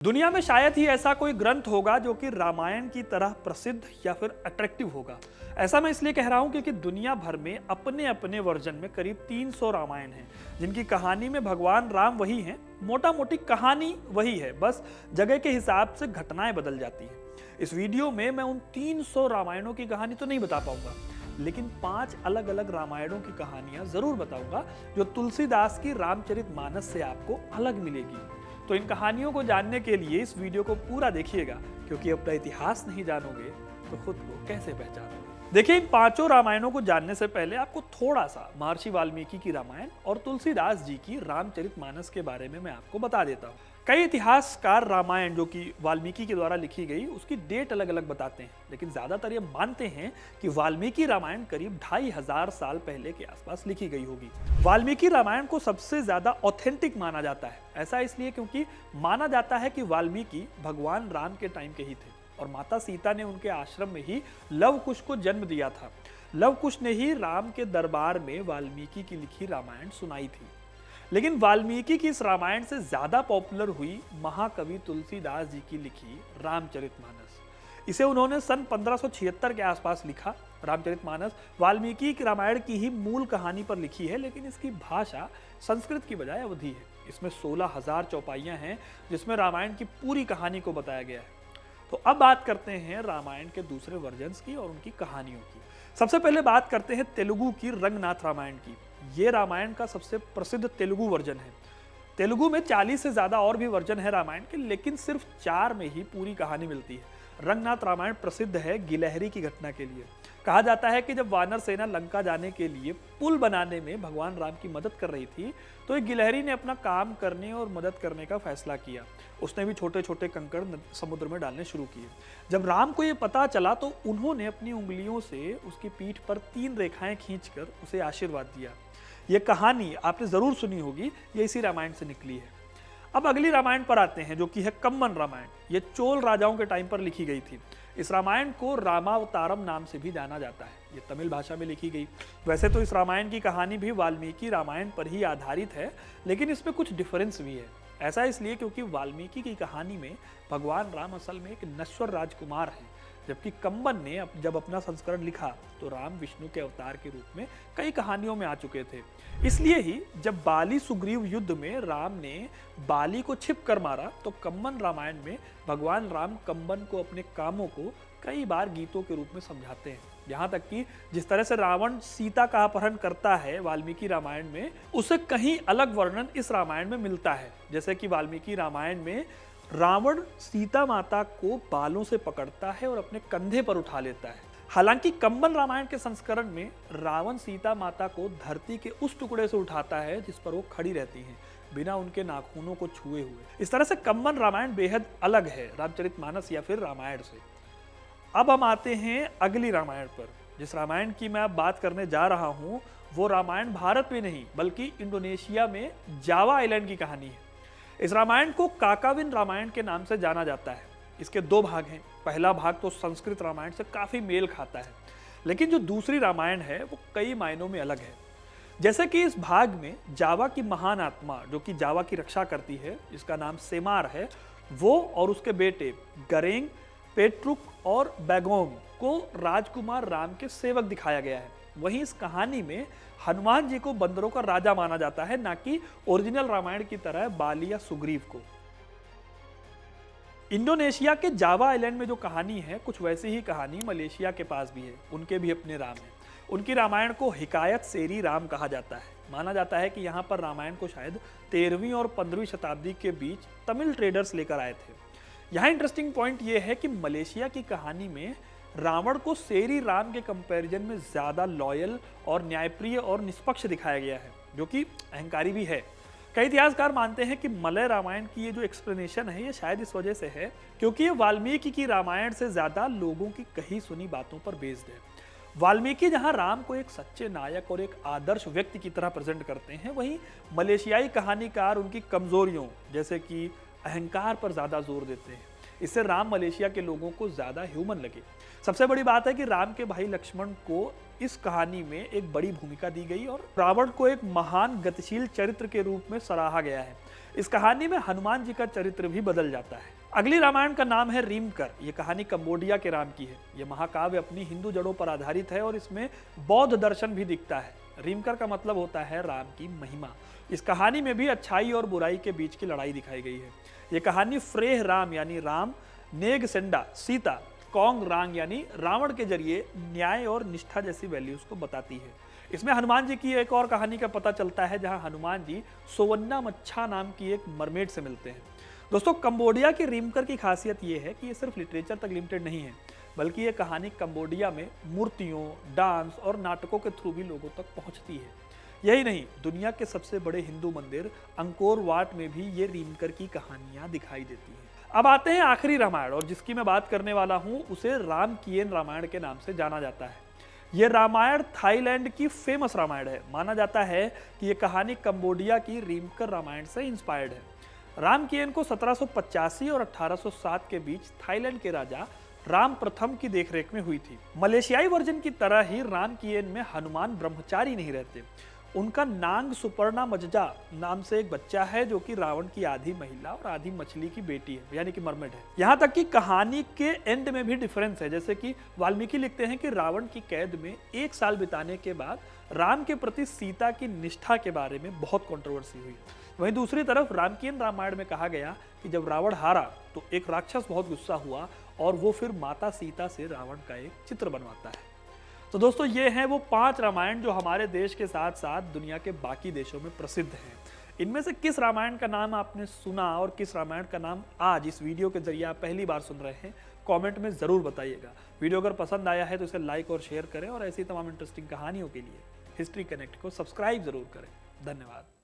दुनिया में शायद ही ऐसा कोई ग्रंथ होगा जो कि रामायण की तरह प्रसिद्ध या फिर अट्रैक्टिव होगा। ऐसा मैं इसलिए कह रहा हूं क्योंकि दुनिया भर में अपने अपने वर्जन में करीब 300 रामायण हैं, जिनकी कहानी में भगवान राम वही हैं। मोटा मोटी कहानी वही है, बस जगह के हिसाब से घटनाएं बदल जाती हैं। इस वीडियो में मैं उन 300 रामायणों की कहानी तो नहीं बता पाऊंगा, लेकिन 5 अलग अलग रामायणों की कहानियां जरूर बताऊंगा जो तुलसीदास की रामचरितमानस से आपको अलग मिलेगी। तो इन कहानियों को जानने के लिए इस वीडियो को पूरा देखिएगा, क्योंकि अपना इतिहास नहीं जानोगे तो खुद को कैसे पहचानोगे। देखिए, इन 5 रामायणों को जानने से पहले आपको थोड़ा सा महर्षि वाल्मीकि की रामायण और तुलसीदास जी की रामचरितमानस के बारे में मैं आपको बता देता हूँ। कई इतिहासकार रामायण जो कि वाल्मीकि के द्वारा लिखी गई उसकी डेट अलग अलग बताते हैं, लेकिन ज्यादातर ये मानते हैं कि वाल्मीकि रामायण करीब 2500 साल पहले के आसपास लिखी गई होगी। वाल्मीकि रामायण को सबसे ज्यादा ऑथेंटिक माना जाता है। ऐसा इसलिए क्योंकि माना जाता है कि वाल्मीकि भगवान राम के टाइम के ही थे और माता सीता ने उनके आश्रम में ही लव कुश को जन्म दिया था। लव कुश ने ही राम के दरबार में वाल्मीकि की लिखी रामायण सुनाई थी। लेकिन वाल्मीकि की इस रामायण से ज्यादा पॉपुलर हुई महाकवि तुलसीदास जी की लिखी रामचरितमानस। इसे उन्होंने सन 1576 के आसपास लिखा। रामचरितमानस वाल्मीकि की रामायण की ही मूल कहानी पर लिखी है, लेकिन इसकी भाषा संस्कृत की बजाय अवधी है। इसमें 16,000 चौपाइयां हैं, जिसमें रामायण की पूरी कहानी को बताया गया है। तो अब बात करते हैं रामायण के दूसरे वर्जन्स की और उनकी कहानियों की। सबसे पहले बात करते हैं तेलुगु की रंगनाथ रामायण की। ये रामायण का सबसे प्रसिद्ध तेलुगु वर्जन है। तेलुगु में 40 से ज्यादा और भी वर्जन है रामायण के, लेकिन सिर्फ 4 में ही पूरी कहानी मिलती है। रंगनाथ रामायण प्रसिद्ध है गिलहरी की घटना के लिए। कहा जाता है कि जब वानर सेना लंका जाने के लिए पुल बनाने में भगवान राम की मदद कर रही थी, तो एक गिलहरी ने अपना काम करने और मदद करने का फैसला किया। उसने भी छोटे छोटे कंकड़ समुद्र में डालने शुरू किए। जब राम को ये पता चला तो उन्होंने अपनी उंगलियों से उसकी पीठ पर 3 रेखाएं खींचकर उसे आशीर्वाद दिया। ये कहानी आपने जरूर सुनी होगी, ये इसी रामायण से निकली है। अब अगली रामायण पर आते हैं, जो कि है कम्मन रामायण। ये चोल राजाओं के टाइम पर लिखी गई थी। इस रामायण को रामावतारम नाम से भी जाना जाता है। ये तमिल भाषा में लिखी गई। वैसे तो इस रामायण की कहानी भी वाल्मीकि रामायण पर ही आधारित है, लेकिन इसमें कुछ डिफरेंस भी है। ऐसा इसलिए क्योंकि वाल्मीकि की कहानी में भगवान राम असल में एक नश्वर राजकुमार है, जबकि कम्बन ने जब अपना संस्करण लिखा तो राम विष्णु के अवतार के रूप में कई कहानियों में आ चुके थे। इसलिए ही जब बाली सुग्रीव युद्ध में राम ने बाली को छिप कर मारा, तो कम्बन रामायण में भगवान राम कम्बन को अपने कामों को कई बार गीतों के रूप में समझाते हैं। यहाँ तक कि जिस तरह से रावण सीता का अपहरण करता है वाल्मीकि रामायण में, उससे कहीं अलग वर्णन इस रामायण में मिलता है। जैसे कि वाल्मीकि रामायण में रावण सीता माता को बालों से पकड़ता है और अपने कंधे पर उठा लेता है। हालांकि कम्बन रामायण के संस्करण में रावण सीता माता को धरती के उस टुकड़े से उठाता है जिस पर वो खड़ी रहती हैं, बिना उनके नाखूनों को छुए हुए। इस तरह से कम्बन रामायण बेहद अलग है रामचरितमानस या फिर रामायण से। अब हम आते हैं अगली रामायण पर। जिस रामायण की मैं अब बात करने जा रहा हूँ वो रामायण भारत में नहीं बल्कि इंडोनेशिया में जावा आइलैंड की कहानी है। इस रामायण को काकाविन रामायण के नाम से जाना जाता है। इसके 2 भाग हैं। पहला भाग तो संस्कृत रामायण से काफी मेल खाता है, लेकिन जो दूसरी रामायण है वो कई मायनों में अलग है। जैसे कि इस भाग में जावा की महान आत्मा, जो कि जावा की रक्षा करती है, जिसका नाम सेमार है, वो और उसके बेटे गरेंग, पेट्रुक और बैगोंग को राजकुमार राम के सेवक दिखाया गया है। वहीं इस कहानी में हनुमान जी को बंदरों का राजा माना जाता है, ना कि ओरिजिनल रामायण की तरह बाली या सुग्रीव को। इंडोनेशिया के जावा आइलैंड में जो कहानी है, कुछ वैसी ही कहानी मलेशिया के पास भी है। उनके भी अपने राम हैं। उनकी रामायण को हिकायत सेरी राम कहा जाता है। माना जाता है कि यहाँ पर रामायण को शायद 13वीं और 15वीं शताब्दी के बीच तमिल ट्रेडर्स लेकर आए थे। यहाँ इंटरेस्टिंग पॉइंट यह है कि मलेशिया की कहानी में रावण को सेरी राम के कंपैरिजन में ज्यादा लॉयल और न्यायप्रिय और निष्पक्ष दिखाया गया है, जो कि अहंकारी भी है। कई इतिहासकार मानते हैं कि मलय रामायण की ये जो एक्सप्लेनेशन है, ये शायद इस वजह से है क्योंकि ये वाल्मीकि की रामायण से ज्यादा लोगों की कही सुनी बातों पर बेस्ड है। वाल्मीकि जहां राम को एक सच्चे नायक और एक आदर्श व्यक्ति की तरह प्रेजेंट करते हैं, वहीं मलेशियाई कहानीकार उनकी कमजोरियों जैसे कि अहंकार पर ज्यादा जोर देते हैं। इससे राम मलेशिया के लोगों को ज्यादा ह्यूमन लगे। सबसे बड़ी बात है कि राम के भाई लक्ष्मण को इस कहानी में एक बड़ी भूमिका दी गई और रावण को एक महान गतिशील चरित्र के रूप में सराहा गया है। इस कहानी में हनुमान जी का चरित्र भी बदल जाता है। अगली रामायण का नाम है रीमकर। ये कहानी कंबोडिया के राम की है। यह महाकाव्य अपनी हिंदू जड़ों पर आधारित है और इसमें बौद्ध दर्शन भी दिखता है। रीमकर का मतलब होता है राम की महिमा। इस कहानी में भी अच्छाई और बुराई के बीच की लड़ाई दिखाई गई है। यह कहानी फ्रेह राम यानी राम, नेग सेंडा सीता, कौंग रांग यानी रावण के जरिए न्याय और निष्ठा जैसी वैल्यूज को बताती है। इसमें हनुमान जी की एक और कहानी का पता चलता है, जहां हनुमान जी सोवन्ना मच्छा नाम की एक मरमेड से मिलते हैं। दोस्तों, कंबोडिया की रीमकर की खासियत यह है कि ये सिर्फ लिटरेचर तक लिमिटेड नहीं है, बल्कि ये कहानी कंबोडिया में मूर्तियों, डांस और नाटकों के थ्रू भी लोगों तक पहुंचती है। यही नहीं, दुनिया के सबसे बड़े हिंदू मंदिर अंकोर वाट में भी ये रीमकर की कहानियां दिखाई देती हैं। अब आते हैं आखिरी रामायण, और जिसकी मैं बात करने वाला हूं उसे रामकियन रामायण के नाम से जाना जाता है। यह रामायण थाईलैंड की फेमस रामायण है। माना जाता है कि यह कहानी कंबोडिया की रीमकर रामायण से इंस्पायर्ड है। रामकियन को 1785 और 1807 के बीच थाईलैंड के राजा राम प्रथम की देखरेख में हुई थी। मलेशियाई वर्जन की तरह ही रामकियन में हनुमान ब्रह्मचारी नहीं रहते। उनका नांग सुपर्णा मज्जा नाम से एक बच्चा है, जो कि रावण की आधी महिला और आधी मछली की बेटी है, यानी कि मरमेड है। यहाँ तक कि कहानी के एंड में भी डिफरेंस है। जैसे कि वाल्मीकि लिखते हैं कि रावण की कैद में 1 साल बिताने के बाद राम के प्रति सीता की निष्ठा के बारे में बहुत कंट्रोवर्सी हुई। वहीं दूसरी तरफ रामकियन रामायण में कहा गया कि जब रावण हारा तो एक राक्षस बहुत गुस्सा हुआ और वो फिर माता सीता से रावण का एक चित्र बनवाता है। तो दोस्तों, ये हैं वो 5 रामायण जो हमारे देश के साथ साथ दुनिया के बाकी देशों में प्रसिद्ध हैं। इनमें से किस रामायण का नाम आपने सुना और किस रामायण का नाम आज इस वीडियो के जरिए आप पहली बार सुन रहे हैं, कमेंट में ज़रूर बताइएगा। वीडियो अगर पसंद आया है तो इसे लाइक और शेयर करें, और ऐसी तमाम इंटरेस्टिंग कहानियों के लिए हिस्ट्री कनेक्ट को सब्सक्राइब ज़रूर करें। धन्यवाद।